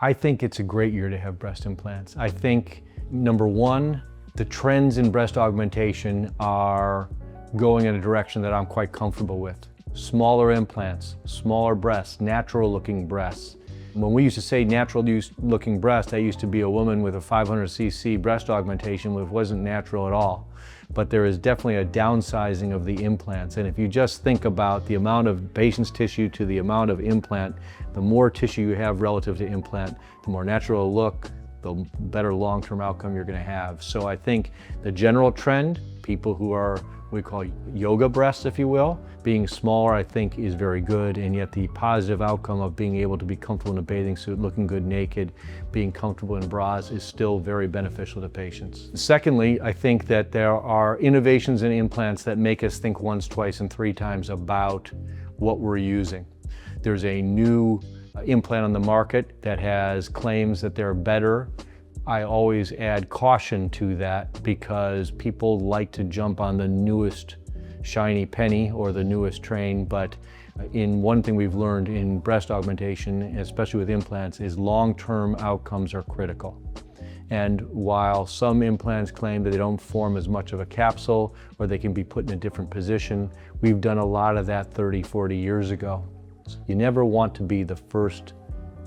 I think it's a great year to have breast implants. I think, number one, the trends in breast augmentation are going in a direction that I'm quite comfortable with. Smaller implants, smaller breasts, natural looking breasts. When we used to say natural looking breast, that used to be a woman with a 500cc breast augmentation, which wasn't natural at all. But there is definitely a downsizing of the implants. And if you just think about the amount of patient's tissue to the amount of implant, the more tissue you have relative to implant, the more natural it'll look, the better long-term outcome you're going to have. So I think the general trend, people who are we call yoga breasts, if you will, being smaller, I think is very good, and yet the positive outcome of being able to be comfortable in a bathing suit, looking good naked, being comfortable in bras is still very beneficial to patients. Secondly, I think that there are innovations in implants that make us think once, twice, and three times about what we're using. There's a new implant on the market that has claims that they're better. I always add caution to that because people like to jump on the newest shiny penny or the newest train, but in one thing we've learned in breast augmentation, especially with implants, is long-term outcomes are critical. And while some implants claim that they don't form as much of a capsule or they can be put in a different position, we've done a lot of that 30, 40 years ago. You never want to be the first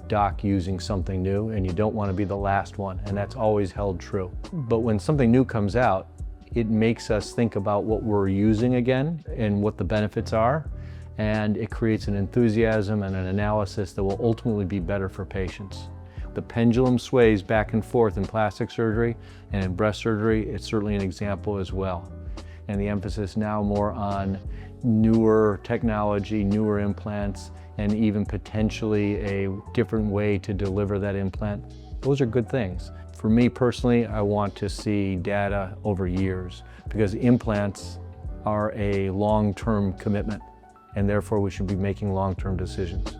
doc using something new, and you don't want to be the last one, and that's always held true. But when something new comes out, it makes us think about what we're using again and what the benefits are, and it creates an enthusiasm and an analysis that will ultimately be better for patients. The pendulum sways back and forth in plastic surgery, and in breast surgery, it's certainly an example as well. And the emphasis now more on newer technology, newer implants, and even potentially a different way to deliver that implant. Those are good things. For me personally, I want to see data over years because implants are a long-term commitment, and therefore we should be making long-term decisions.